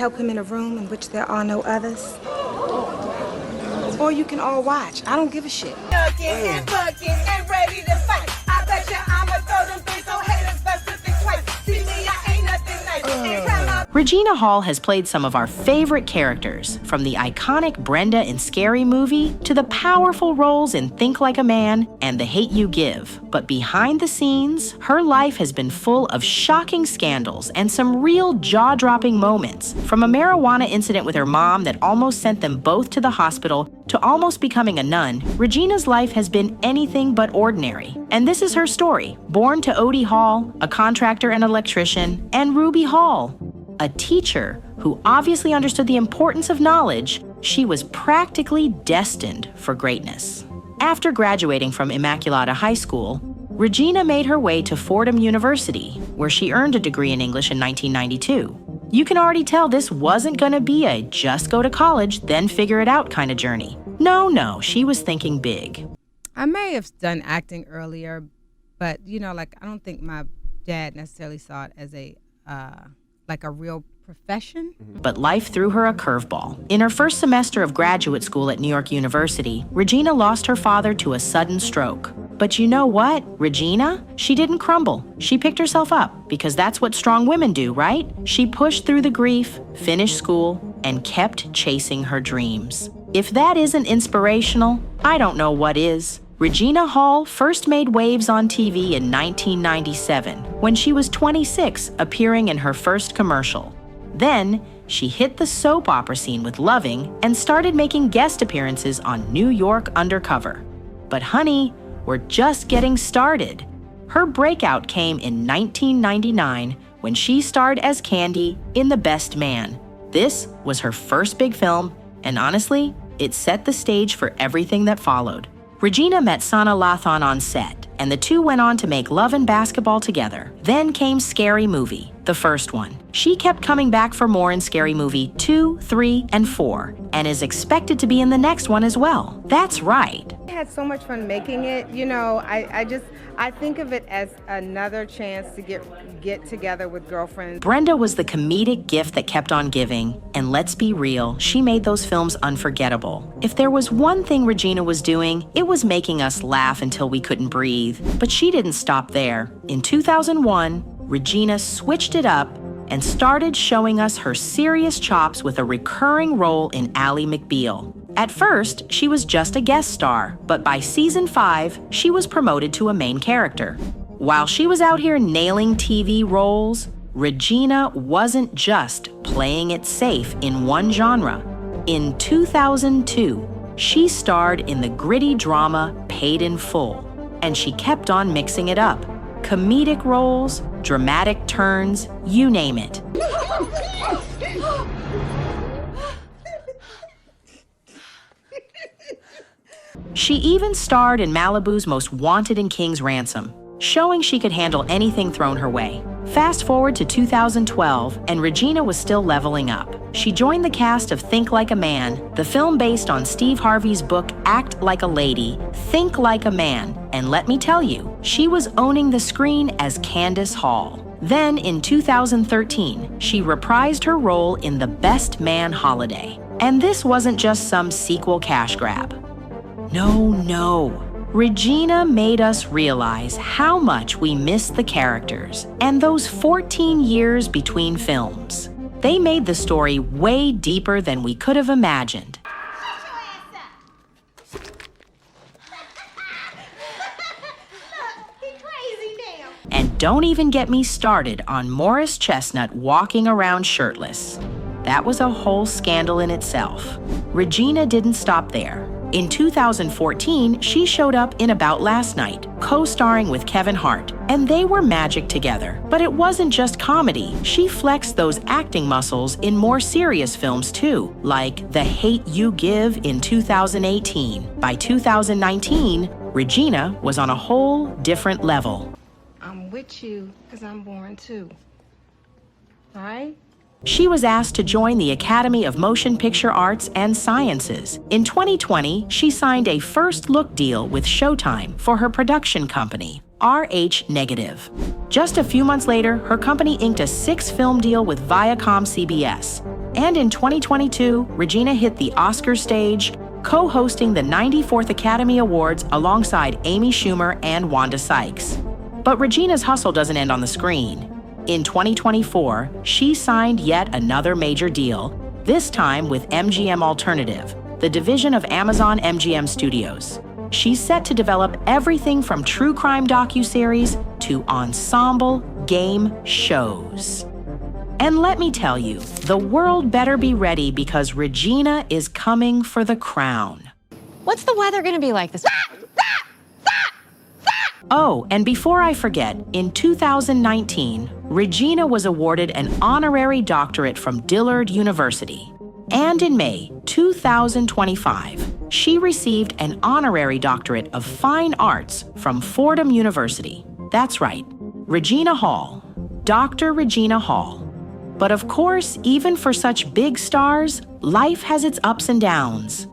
help him in a room in which there are no others. Or you can all watch. I don't give a shit. Looking and bucking and ready to fight. I bet you I'ma throw them things so haters best to think twice. See me, I ain't nothing nice. Regina Hall has played some of our favorite characters, from the iconic Brenda in Scary Movie to the powerful roles in Think Like a Man and The Hate You Give. But behind the scenes, her life has been full of shocking scandals and some real jaw-dropping moments. From a marijuana incident with her mom that almost sent them both to the hospital to almost becoming a nun, Regina's life has been anything but ordinary. And this is her story. Born to Odie Hall, a contractor and electrician, and Ruby Hall, a teacher who obviously understood the importance of knowledge, she was practically destined for greatness. After graduating from Immaculata High School, Regina made her way to Fordham University, where she earned a degree in English in 1992. You can already tell this wasn't gonna be a just go to college, then figure it out kind of journey. No, she was thinking big. I may have done acting earlier, but I don't think my dad necessarily saw it as a real profession. But life threw her a curveball. In her first semester of graduate school at New York University, Regina lost her father to a sudden stroke. But you know what? Regina, she didn't crumble. She picked herself up, because that's what strong women do, right? She pushed through the grief, finished school, and kept chasing her dreams. If that isn't inspirational, I don't know what is. Regina Hall first made waves on TV in 1997, when she was 26, appearing in her first commercial. Then, she hit the soap opera scene with Loving and started making guest appearances on New York Undercover. But honey, we're just getting started. Her breakout came in 1999 when she starred as Candy in The Best Man. This was her first big film, and honestly, it set the stage for everything that followed. Regina met Sana Lathan on set, and the two went on to make Love and Basketball together. Then came Scary Movie, the first one. She kept coming back for more in Scary Movie 2, 3, and 4, and is expected to be in the next one as well. That's right. I had so much fun making it. I think of it as another chance to get together with girlfriends. Brenda was the comedic gift that kept on giving, and let's be real, she made those films unforgettable. If there was one thing Regina was doing, it was making us laugh until we couldn't breathe. But she didn't stop there. In 2001, Regina switched it up and started showing us her serious chops with a recurring role in Ally McBeal. At first, she was just a guest star, but by season 5, she was promoted to a main character. While she was out here nailing TV roles, Regina wasn't just playing it safe in one genre. In 2002, she starred in the gritty drama Paid in Full, and she kept on mixing it up. Comedic roles, dramatic turns, you name it. She even starred in Malibu's Most Wanted and King's Ransom, showing she could handle anything thrown her way. Fast forward to 2012, and Regina was still leveling up. She joined the cast of Think Like a Man, the film based on Steve Harvey's book Act Like a Lady, Think Like a Man, and let me tell you, she was owning the screen as Candace Hall. Then, in 2013, she reprised her role in The Best Man Holiday. And this wasn't just some sequel cash grab. No. Regina made us realize how much we missed the characters and those 14 years between films. They made the story way deeper than we could have imagined. And don't even get me started on Morris Chestnut walking around shirtless. That was a whole scandal in itself. Regina didn't stop there. In 2014, she showed up in About Last Night, co-starring with Kevin Hart, and they were magic together. But it wasn't just comedy. She flexed those acting muscles in more serious films too, like The Hate You Give in 2018. By 2019, Regina was on a whole different level. I'm with you because I'm born too. All right? She was asked to join the Academy of Motion Picture Arts and Sciences. In 2020, she signed a first-look deal with Showtime for her production company, RH Negative. Just a few months later, her company inked a 6-film deal with Viacom CBS. And in 2022, Regina hit the Oscar stage, co-hosting the 94th Academy Awards alongside Amy Schumer and Wanda Sykes. But Regina's hustle doesn't end on the screen. In 2024, she signed yet another major deal, this time with MGM Alternative, the division of Amazon MGM Studios. She's set to develop everything from true crime docuseries to ensemble game shows. And let me tell you, the world better be ready because Regina is coming for the crown. What's the weather gonna be like this? Oh, and before I forget, in 2019, Regina was awarded an honorary doctorate from Dillard University. And in May 2025, she received an honorary doctorate of fine arts from Fordham University. That's right, Regina Hall, Dr. Regina Hall. But of course, even for such big stars, life has its ups and downs.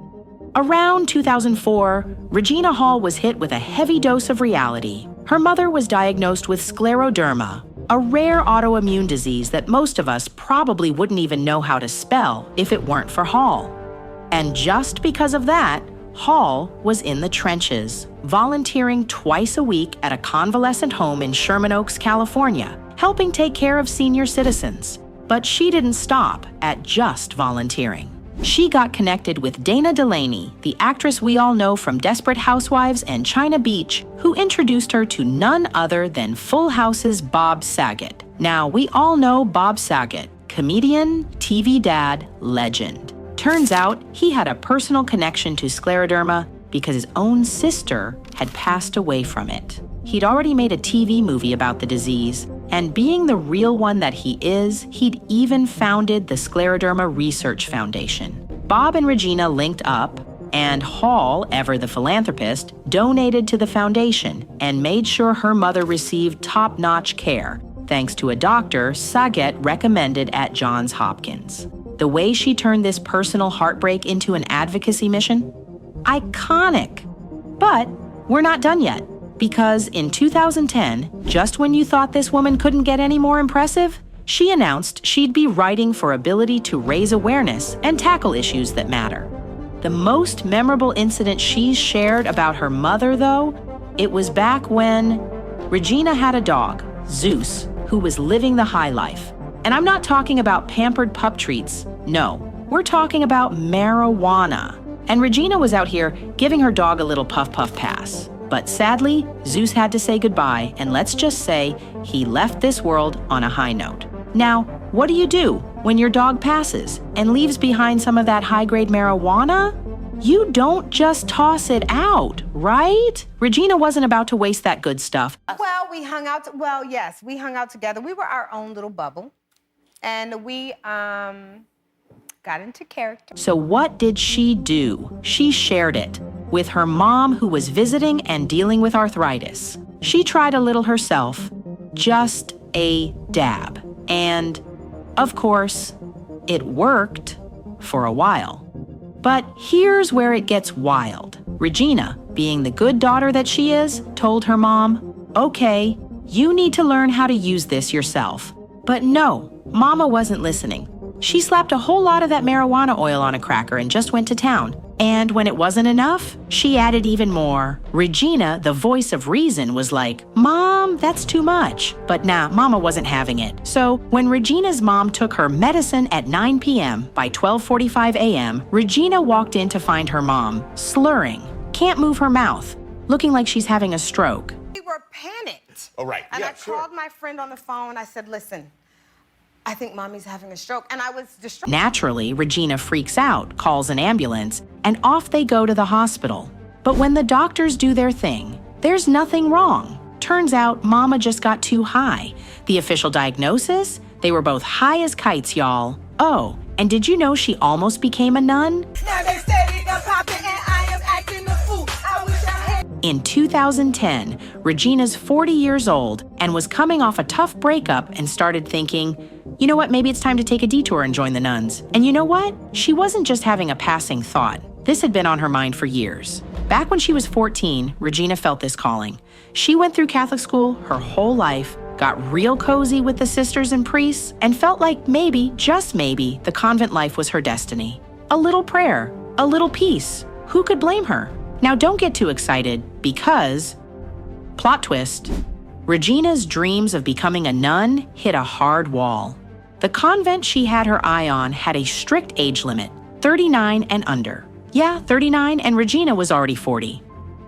Around 2004, Regina Hall was hit with a heavy dose of reality. Her mother was diagnosed with scleroderma, a rare autoimmune disease that most of us probably wouldn't even know how to spell if it weren't for Hall. And just because of that, Hall was in the trenches, volunteering twice a week at a convalescent home in Sherman Oaks, California, helping take care of senior citizens. But she didn't stop at just volunteering. She got connected with Dana Delaney, the actress we all know from Desperate Housewives and China Beach, who introduced her to none other than Full House's Bob Saget. Now, we all know Bob Saget, comedian, TV dad, legend. Turns out he had a personal connection to scleroderma because his own sister had passed away from it. He'd already made a TV movie about the disease, and being the real one that he is, he'd even founded the Scleroderma Research Foundation. Bob and Regina linked up, and Hall, ever the philanthropist, donated to the foundation and made sure her mother received top-notch care, thanks to a doctor Saget recommended at Johns Hopkins. The way she turned this personal heartbreak into an advocacy mission? Iconic! But we're not done yet. Because in 2010, just when you thought this woman couldn't get any more impressive, she announced she'd be writing for ability to raise awareness and tackle issues that matter. The most memorable incident she's shared about her mother, though, it was back when Regina had a dog, Zeus, who was living the high life. And I'm not talking about pampered pup treats. No, we're talking about marijuana. And Regina was out here giving her dog a little puff-puff pass. But sadly, Zeus had to say goodbye, and let's just say he left this world on a high note. Now, what do you do when your dog passes and leaves behind some of that high-grade marijuana? You don't just toss it out, right? Regina wasn't about to waste that good stuff. Well, we hung out, yes, we hung out together. We were our own little bubble, and we got into character. So what did she do? She shared it with her mom, who was visiting and dealing with arthritis. She tried a little herself, just a dab. And, of course, it worked for a while. But here's where it gets wild. Regina, being the good daughter that she is, told her mom, okay, you need to learn how to use this yourself. But no, Mama wasn't listening. She slapped a whole lot of that marijuana oil on a cracker and just went to town. And when it wasn't enough, she added even more. Regina, the voice of reason, was like, Mom, that's too much. But nah, Mama wasn't having it. So when Regina's mom took her medicine at 9 p.m., by 12:45 a.m., Regina walked in to find her mom, slurring, can't move her mouth, looking like she's having a stroke. We were panicked. Oh, right. And Yeah, I called my friend on the phone. I said, listen, I think Mommy's having a stroke. And I was distraught. Naturally, Regina freaks out, calls an ambulance, and off they go to the hospital. But when the doctors do their thing, there's nothing wrong. Turns out Mama just got too high. The official diagnosis? They were both high as kites, y'all. Oh, and did you know she almost became a nun? Now they steady the poppin' and I am acting the fool. I wish I had. In 2010, Regina's 40 years old and was coming off a tough breakup and started thinking, you know what, maybe it's time to take a detour and join the nuns. And you know what? She wasn't just having a passing thought. This had been on her mind for years. Back when she was 14, Regina felt this calling. She went through Catholic school her whole life, got real cozy with the sisters and priests, and felt like maybe, just maybe, the convent life was her destiny. A little prayer, a little peace. Who could blame her? Now don't get too excited, because, plot twist, Regina's dreams of becoming a nun hit a hard wall. The convent she had her eye on had a strict age limit, 39 and under. Yeah, 39, and Regina was already 40.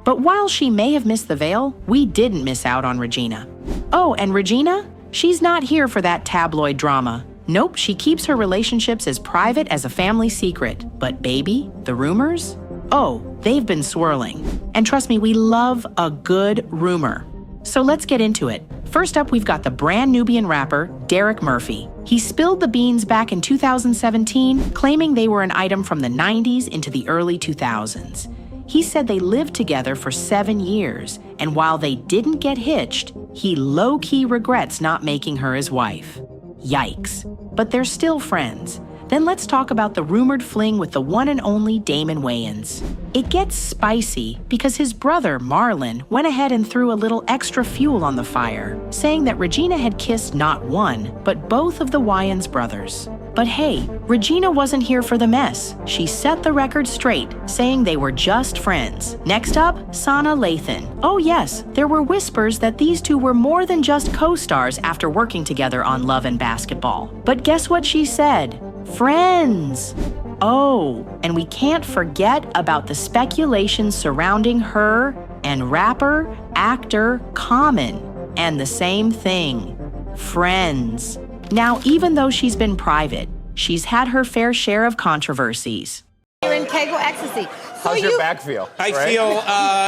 But while she may have missed the veil, we didn't miss out on Regina. Oh, and Regina? She's not here for that tabloid drama. Nope, she keeps her relationships as private as a family secret. But baby, the rumors? Oh, they've been swirling. And trust me, we love a good rumor. So let's get into it. First up, we've got the brand Nubian rapper, Derek Murphy. He spilled the beans back in 2017, claiming they were an item from the 90s into the early 2000s. He said they lived together for 7 years, and while they didn't get hitched, he low-key regrets not making her his wife. Yikes. But they're still friends. Then let's talk about the rumored fling with the one and only Damon Wayans. It gets spicy because his brother, Marlon, went ahead and threw a little extra fuel on the fire, saying that Regina had kissed not one, but both of the Wayans brothers. But hey, Regina wasn't here for the mess. She set the record straight, saying they were just friends. Next up, Sana Lathan. Oh yes, there were whispers that these two were more than just co-stars after working together on Love and Basketball. But guess what she said? Friends! Oh, and we can't forget about the speculation surrounding her and rapper, actor Common, and the same thing, friends. Now, even though she's been private, she's had her fair share of controversies. You're in Kegel ecstasy. So How's your back feel? I feel,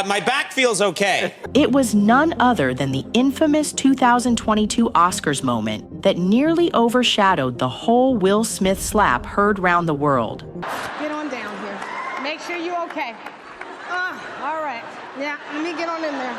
my back feels okay. It was none other than the infamous 2022 Oscars moment that nearly overshadowed the whole Will Smith slap heard round the world. Get on down here. Make sure you're okay. All right. Yeah, let me get on in there.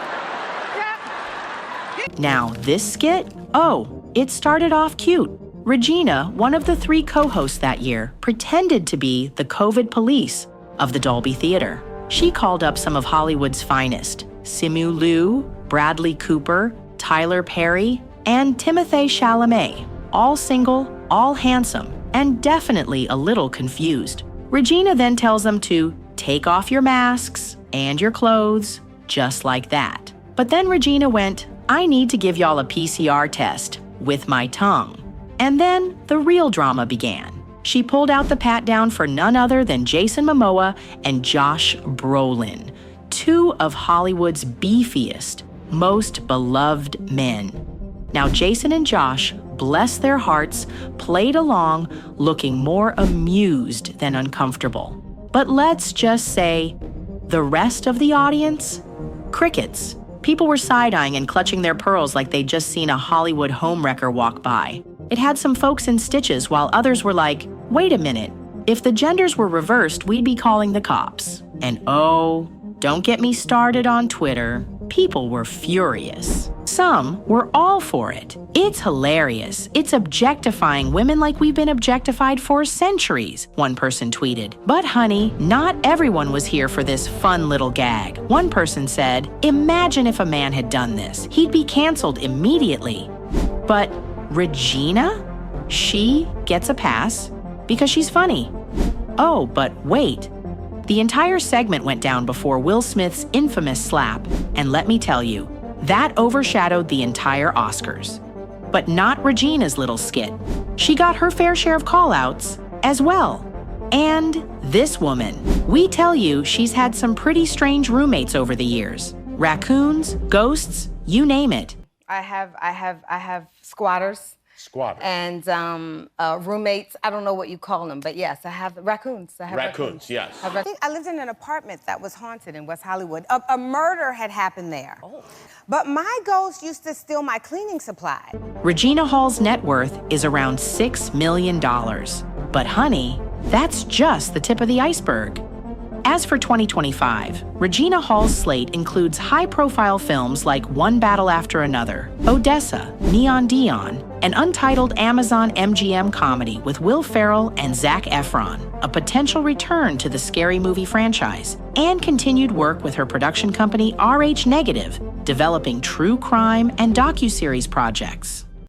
Yeah. Now, this skit? Oh, it started off cute. Regina, one of the 3 co-hosts that year, pretended to be the COVID police of the Dolby Theater. She called up some of Hollywood's finest, Simu Liu, Bradley Cooper, Tyler Perry, and Timothée Chalamet, all single, all handsome, and definitely a little confused. Regina then tells them to take off your masks and your clothes, just like that. But then Regina went, I need to give y'all a PCR test with my tongue. And then the real drama began. She pulled out the pat down for none other than Jason Momoa and Josh Brolin, 2 of Hollywood's beefiest, most beloved men. Now, Jason and Josh, bless their hearts, played along, looking more amused than uncomfortable. But let's just say, the rest of the audience? Crickets. People were side-eyeing and clutching their pearls like they'd just seen a Hollywood homewrecker walk by. It had some folks in stitches while others were like, wait a minute, if the genders were reversed, we'd be calling the cops. And oh, don't get me started on Twitter. People were furious. Some were all for it. It's hilarious. It's objectifying women like we've been objectified for centuries, one person tweeted. But honey, not everyone was here for this fun little gag. One person said, imagine if a man had done this. He'd be canceled immediately. But Regina? She gets a pass because she's funny. Oh, but wait. The entire segment went down before Will Smith's infamous slap, and let me tell you, that overshadowed the entire Oscars. But not Regina's little skit. She got her fair share of call-outs as well. And this woman. We tell you she's had some pretty strange roommates over the years. Raccoons, ghosts, you name it. I have squatters. Squatter. And roommates. I don't know what you call them, but yes, I have raccoons. I have Raccoons, yes. I think I lived in an apartment that was haunted in West Hollywood. A murder had happened there. Oh. But my ghost used to steal my cleaning supply. Regina Hall's net worth is around $6 million. But honey, that's just the tip of the iceberg. As for 2025, Regina Hall's slate includes high-profile films like One Battle After Another, Odessa, Neon Dion, an untitled Amazon MGM comedy with Will Ferrell and Zac Efron, a potential return to the Scary Movie franchise, and continued work with her production company RH Negative, developing true crime and docuseries projects.